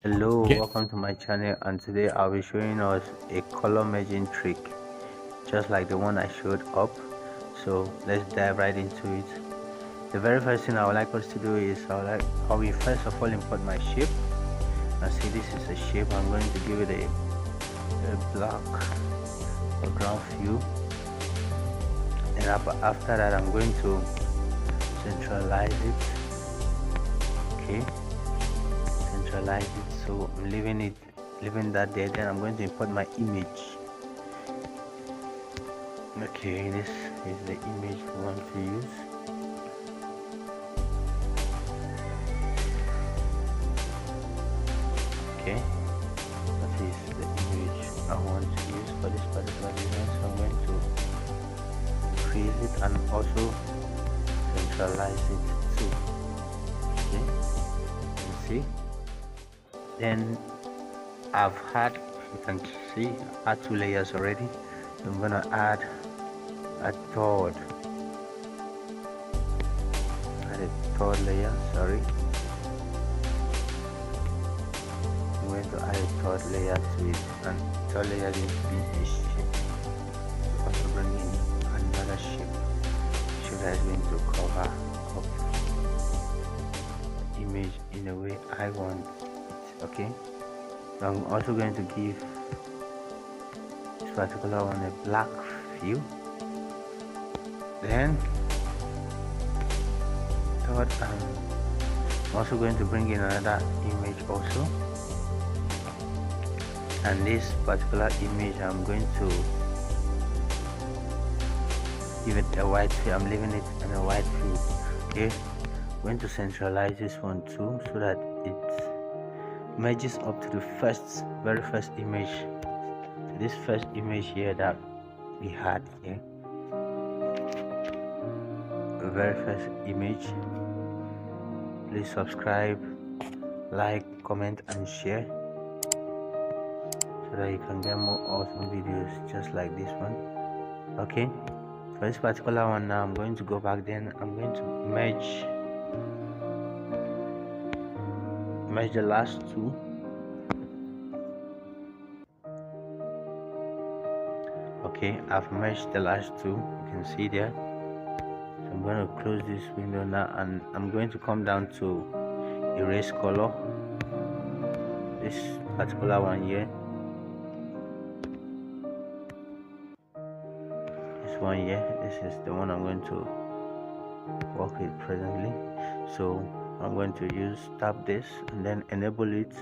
Hello, Okay. welcome to my channel, and today I'll be showing us a color merging trick just like the one I showed up. So let's dive right into it. The very first thing I would like us to do is I will first of all import my shape. Now see, this is a shape. I'm going to give it a black background view, and after that I'm going to centralize it. Okay, centralize it. So I'm leaving that there. Then I'm going to import my image. Okay, this is the image we want to use. Okay, that is the image I want to use for this particular design. So I'm going to increase it and also centralize it too. Okay, you see. Then you can see, I had two layers already. So I'm gonna add a third, layer. Sorry. I'm going to add a third layer to it, and third layer is to be a shape. Also bring in another shape that is going to cover up the image in the way I want it. Okay. So I'm also going to give this particular one a black view. Then third, I'm also going to bring in another image also. And this particular image I'm going to give it a white view. I'm leaving it in a white view. Okay, I'm going to centralize this one too so that it merges up to the very first image, to this first image here that we had here, the very first image. Please subscribe, like, comment and share so that you can get more awesome videos just like this one. Okay, for this particular one now I'm going to go back. Then I'm going to merge the last two. Okay, I've merged the last two, you can see there. So I'm going to close this window now, and I'm going to come down to erase color, this particular one here, this one here. This is the one I'm going to work with presently. So I'm going to tap this and then enable it.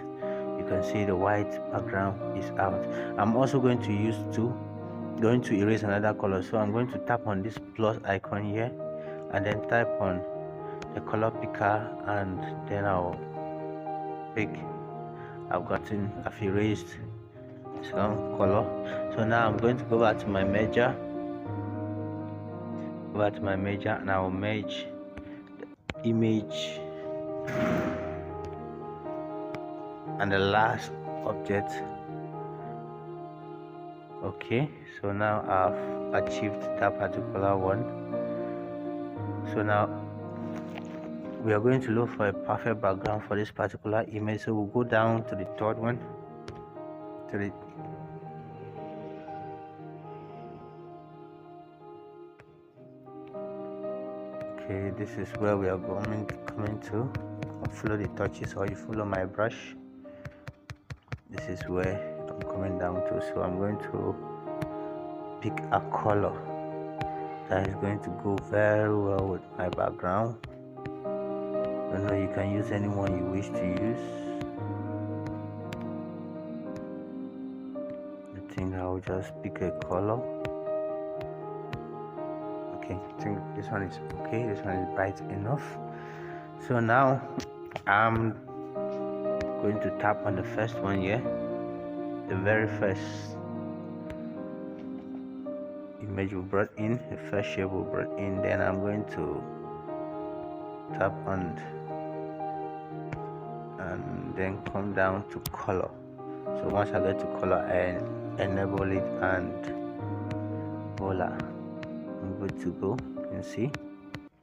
You can see the white background is out. I'm also going to erase another color. So I'm going to tap on this plus icon here and then type on the color picker, and then I've erased some color. So now I'm going to go back to my merger, and I'll merge the image and the last object. Okay, so now I've achieved that particular one. So now we are going to look for a perfect background for this particular image. So we'll go down to the third one, okay, this is where we are coming to. Follow the touches, or you follow my brush. This is where I'm coming down to. So I'm going to pick a color that is going to go very well with my background. I know you can use any one you wish to use. I think I'll just pick a color. Okay, I think this one is okay. This one is bright enough. So now I'm going to tap on the first one here, the very first image we brought in, the first shape we brought in. Then I'm going to tap on and then come down to color. So once I get to color, I enable it, and voila, I'm good to go. You can see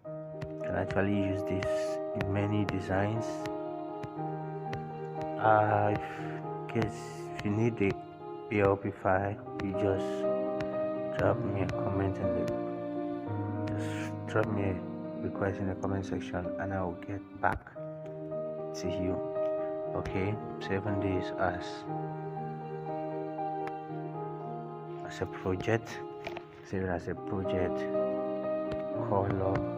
I can actually use this in many designs. if case if you need the PLP file, you just drop me a comment in the just drop me a request in the comment section, and I will get back to you. Okay, saving this as a project. Save it as a project color